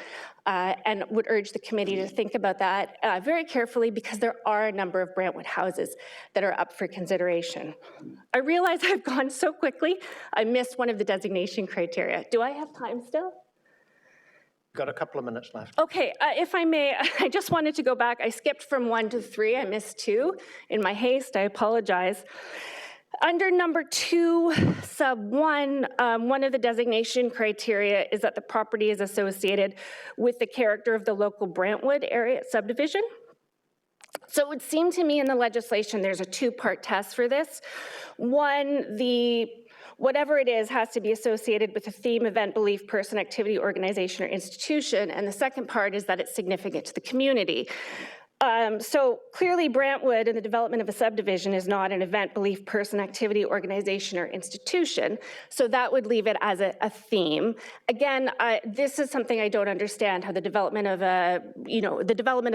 S11: And would urge the committee to think about that very carefully, because there are a number of Brantwood houses that are up for consideration. I realize I've gone so quickly, I missed one of the designation criteria. Do I have time still?
S1: Got a couple of minutes left.
S11: Okay, if I may, I just wanted to go back. I skipped from 1 to 3. I missed 2 in my haste. I apologize. Under number 2, sub 1, one of the designation criteria is that the property is associated with the character of the local Brantwood area subdivision. So it would seem to me in the legislation there's a 2-part test for this. One, whatever it is has to be associated with a theme, event, belief, person, activity, organization, or institution. And the second part is that it's significant to the community. So clearly Brantwood and the development of a subdivision is not an event, belief, person, activity, organization, or institution. So that would leave it as a theme. Again, this is something I don't understand, how the development of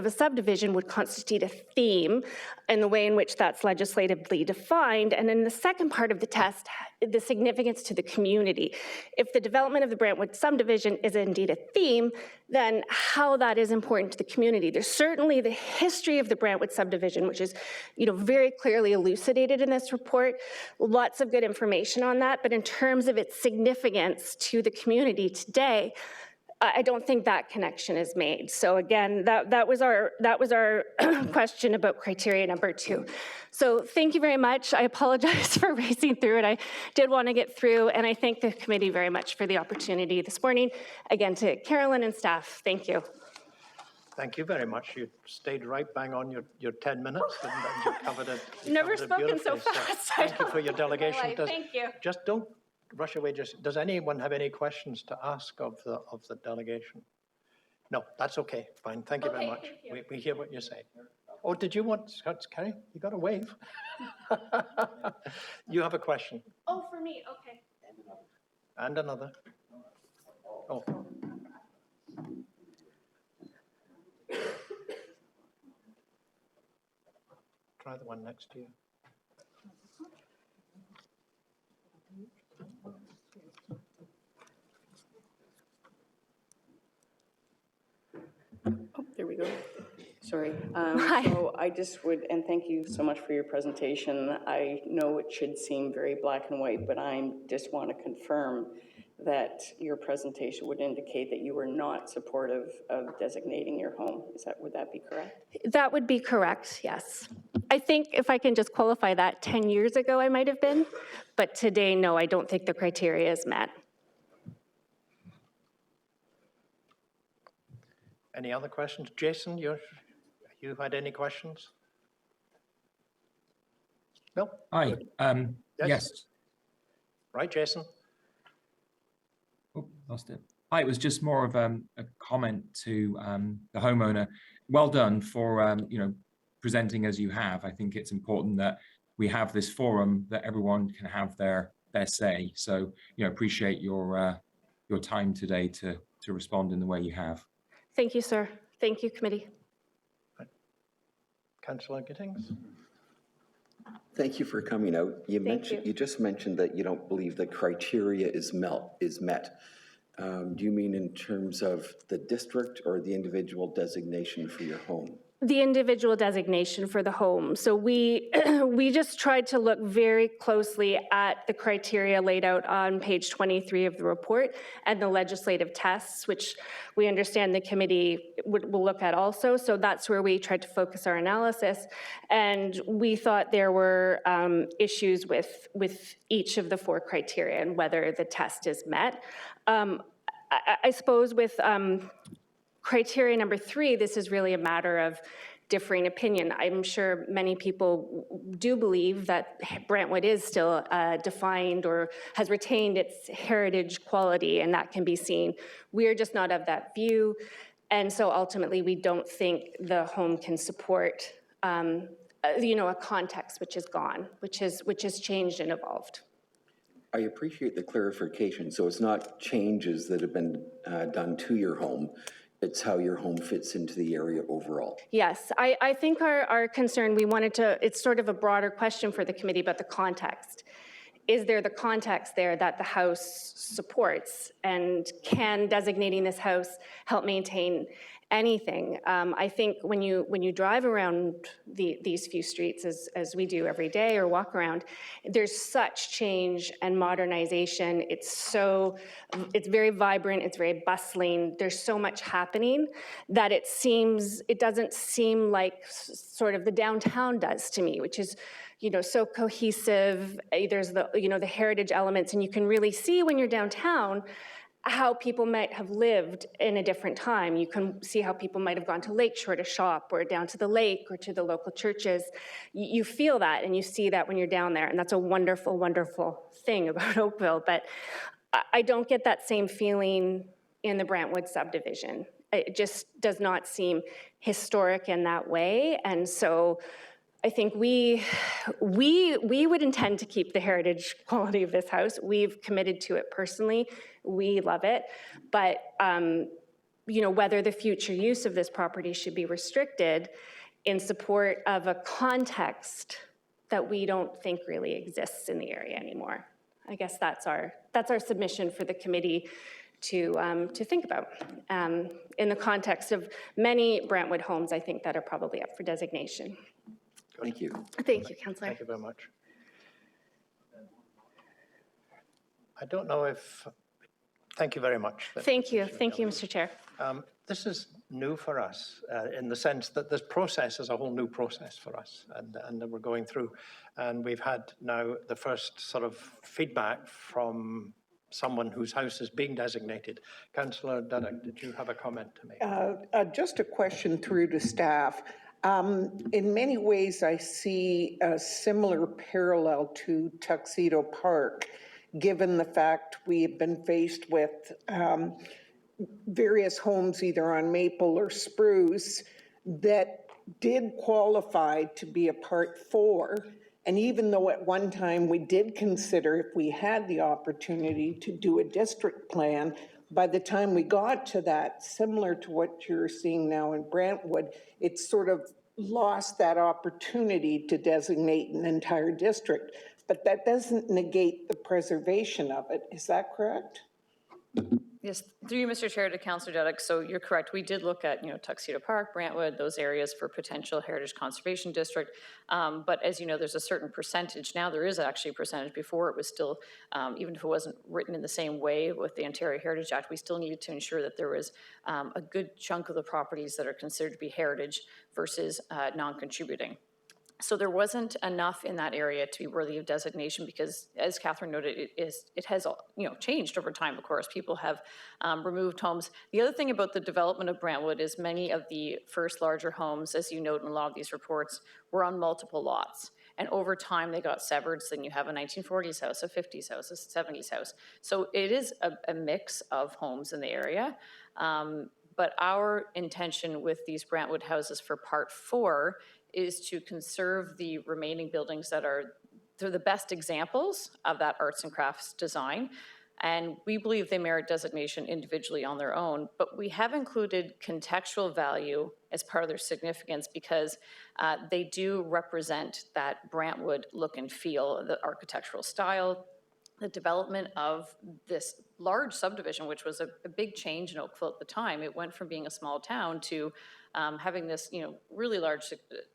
S11: a subdivision would constitute a theme and the way in which that's legislatively defined. And in the second part of the test, the significance to the community. If the development of the Brantwood subdivision is indeed a theme, then how that is important to the community. There's certainly the history of the Brantwood subdivision, which is, very clearly elucidated in this report. Lots of good information on that, but in terms of its significance to the community today, I don't think that connection is made. So again, that was our question about criteria number 2. So thank you very much. I apologize for racing through it. I did want to get through, and I thank the committee very much for the opportunity this morning. Again, to Carolyn and staff, thank you.
S1: Thank you very much. You stayed right bang on your 10 minutes, and you covered it.
S11: Never spoken so fast.
S1: Thank you for your delegation.
S11: Thank you.
S1: Just don't rush away. Does anyone have any questions to ask of the delegation? No, that's okay. Fine. Thank you very much.
S11: Thank you.
S1: We hear what you say. Oh, did you want, Carrie? You got a wave. You have a question.
S11: Oh, for me, okay.
S1: And another. Oh. Try the one next to you.
S12: Oh, there we go. Sorry.
S11: Hi.
S12: So I just would, and thank you so much for your presentation. I know it should seem very black and white, but I just want to confirm that your presentation would indicate that you were not supportive of designating your home. Would that be correct?
S11: That would be correct, yes. I think if I can just qualify that, 10 years ago I might have been, but today, no, I don't think the criteria is met.
S1: Any other questions? Jason, you had any questions? No?
S5: Hi. Yes.
S1: Right, Jason?
S5: Oh, lost it. Hi, it was just more of a comment to the homeowner. Well done for presenting as you have. I think it's important that we have this forum that everyone can have their say. So appreciate your time today to respond in the way you have.
S11: Thank you, sir. Thank you, committee.
S1: Councillor Gittings?
S6: Thank you for coming out. You just mentioned that you don't believe the criteria is met. Do you mean in terms of the district or the individual designation for your home?
S11: The individual designation for the home. So we just tried to look very closely at the criteria laid out on page 23 of the report and the legislative tests, which we understand the committee will look at also. So that's where we tried to focus our analysis. And we thought there were issues with each of the 4 criteria and whether the test is met. I suppose with criteria number 3, this is really a matter of differing opinion. I'm sure many people do believe that Brentwood is still defined or has retained its heritage quality, and that can be seen. We're just not of that view, and so ultimately we don't think the home can support a context which is gone, which has changed and evolved.
S6: I appreciate the clarification. So it's not changes that have been done to your home, it's how your home fits into the area overall.
S11: Yes, I think our concern, it's sort of a broader question for the committee about the context. Is there the context there that the house supports, and can designating this house help maintain anything? I think when you drive around these few streets, as we do every day or walk around, there's such change and modernization. It's very vibrant, it's very bustling. There's so much happening that it doesn't seem like sort of the downtown does to me, which is, so cohesive. There's the heritage elements, and you can really see when you're downtown how people might have lived in a different time. You can see how people might have gone to Lakeshore to shop, or down to the lake, or to the local churches. You feel that, and you see that when you're down there, and that's a wonderful, wonderful thing about Oakville. But I don't get that same feeling in the Brentwood subdivision. It just does not seem historic in that way, and so I think we would intend to keep the heritage quality of this house. We've committed to it personally. We love it. But, whether the future use of this property should be restricted in support of a context that we don't think really exists in the area anymore. I guess that's our submission for the committee to think about in the context of many Brentwood homes, I think, that are probably up for designation.
S6: Thank you.
S11: Thank you, Councillor.
S1: Thank you very much. I don't know if, thank you very much.
S11: Thank you, Mr. Chair.
S1: This is new for us in the sense that this process is a whole new process for us, and that we're going through. And we've had now the first sort of feedback from someone whose house is being designated. Councillor Duddock, did you have a comment to make?
S8: Just a question through to staff. In many ways, I see a similar parallel to Tuxedo Park, given the fact we have been faced with various homes either on Maple or Spruce that did qualify to be a Part 4. And even though at one time we did consider, if we had the opportunity, to do a district plan, by the time we got to that, similar to what you're seeing now in Brentwood, it sort of lost that opportunity to designate an entire district. But that doesn't negate the preservation of it. Is that correct?
S7: Yes, through you, Mr. Chair, to Councillor Duddock. So you're correct. We did look at, Tuxedo Park, Brentwood, those areas for potential Heritage Conservation District. But as you know, there's a certain percentage. Now there is actually a percentage. Before it was still, even if it wasn't written in the same way with the Ontario Heritage Act, we still needed to ensure that there was a good chunk of the properties that are considered to be heritage versus non-contributing. So there wasn't enough in that area to be worthy of designation because, as Catherine noted, it has changed over time. Of course, people have removed homes. The other thing about the development of Brentwood is many of the first larger homes, as you note in a lot of these reports, were on multiple lots. And over time, they got severed. So then you have a 1940s house, a 50s house, a 70s house. So it is a mix of homes in the area. But our intention with these Brentwood houses for Part 4 is to conserve the remaining buildings that are the best examples of that arts and crafts design. And we believe they merit designation individually on their own, but we have included contextual value as part of their significance because they do represent that Brentwood look and feel, the architectural style, the development of this large subdivision, which was a big change in Oakville at the time. It went from being a small town to having this, really large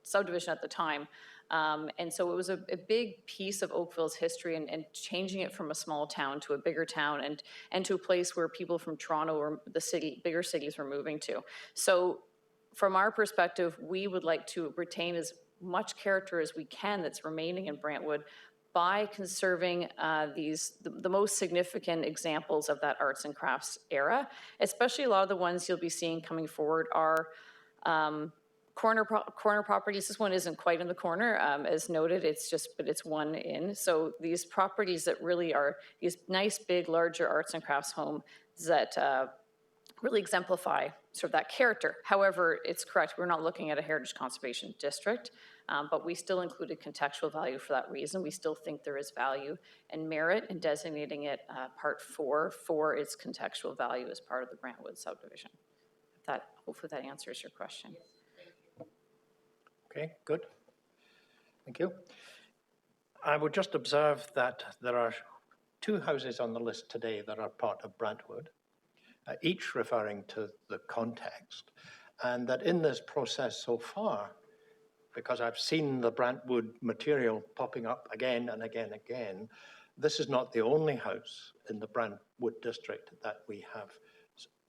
S7: subdivision at the time. And so it was a big piece of Oakville's history and changing it from a small town to a bigger town and to a place where people from Toronto or the bigger cities were moving to. So from our perspective, we would like to retain as much character as we can that's remaining in Brentwood by conserving the most significant examples of that arts and crafts era. Especially a lot of the ones you'll be seeing coming forward are corner properties, this one isn't quite in the corner, as noted, but it's one in. So these properties that really are these nice, big, larger arts and crafts homes that really exemplify sort of that character. However, it's correct, we're not looking at a heritage conservation district, but we still included contextual value for that reason. We still think there is value and merit in designating it Part 4 for its contextual value as part of the Brantwood subdivision. Hopefully that answers your question.
S1: Okay, good. Thank you. I would just observe that there are 2 houses on the list today that are part of Brantwood, each referring to the context, and that in this process so far, because I've seen the Brantwood material popping up again and again and again, this is not the only house in the Brantwood district that we have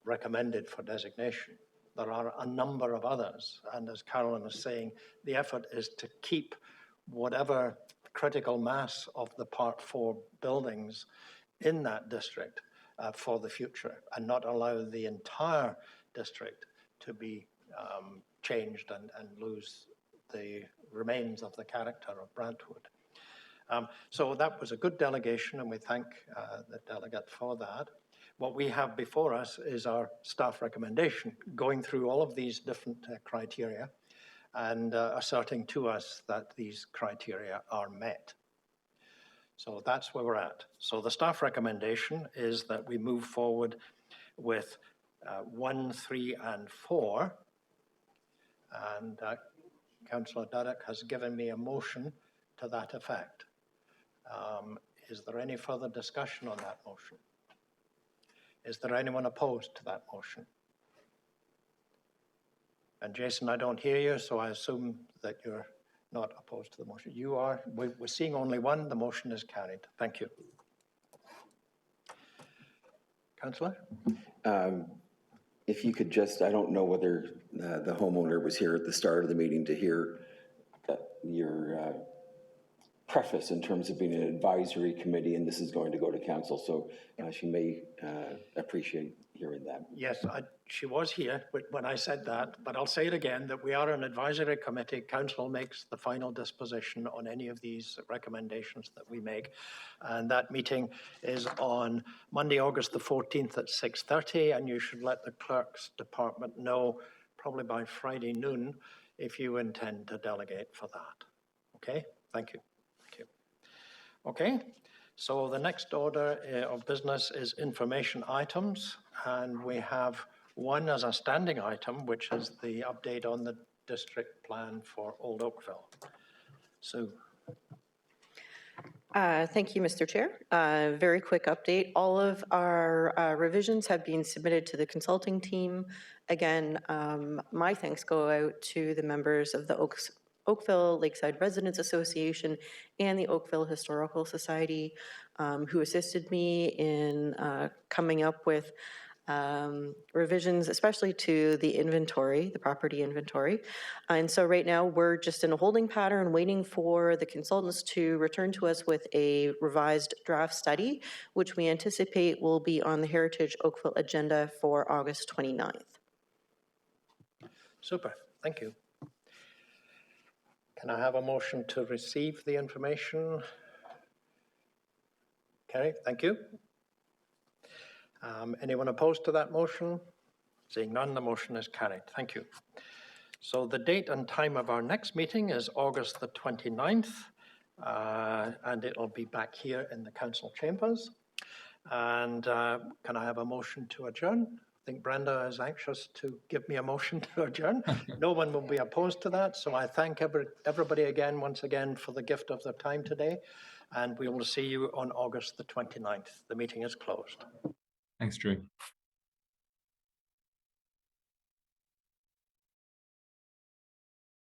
S1: recommended for designation. There are a number of others, and as Carolyn was saying, the effort is to keep whatever critical mass of the Part 4 buildings in that district for the future, and not allow the entire district to be changed and lose the remains of the character of Brantwood. So that was a good delegation, and we thank the delegate for that. What we have before us is our staff recommendation, going through all of these different criteria and asserting to us that these criteria are met. So that's where we're at. So the staff recommendation is that we move forward with 1, 3, and 4. And Councillor Duddock has given me a motion to that effect. Is there any further discussion on that motion? Is there anyone opposed to that motion? And Jason, I don't hear you, so I assume that you're not opposed to the motion. You are. We're seeing only one. The motion is carried. Thank you. Councillor?
S6: If you could just, I don't know whether the homeowner was here at the start of the meeting to hear your preface in terms of being an advisory committee, and this is going to go to council, so she may appreciate hearing that.
S1: Yes, she was here when I said that, but I'll say it again, that we are an advisory committee. Council makes the final disposition on any of these recommendations that we make. And that meeting is on Monday, August the 14th at 6:30, and you should let the clerk's department know probably by Friday noon if you intend to delegate for that. Okay, thank you. Thank you. Okay. So the next order of business is information items, and we have one as a standing item, which is the update on the district plan for Old Oakville. Sue.
S3: Thank you, Mr. Chair. Very quick update. All of our revisions have been submitted to the consulting team. Again, my thanks go out to the members of the Oakville Lakeside Residents Association and the Oakville Historical Society, who assisted me in coming up with revisions, especially to the inventory, the property inventory. And so right now we're just in a holding pattern waiting for the consultants to return to us with a revised draft study, which we anticipate will be on the Heritage Oakville agenda for August 29th.
S1: Super, thank you. Can I have a motion to receive the information? Okay, thank you. Anyone opposed to that motion? Seeing none, the motion is carried. Thank you. So the date and time of our next meeting is August the 29th, and it'll be back here in the council chambers. And can I have a motion to adjourn? I think Brenda is anxious to give me a motion to adjourn. No one will be opposed to that. So I thank everybody again, once again, for the gift of their time today. And we will see you on August the 29th. The meeting is closed.
S5: Thanks, Drew.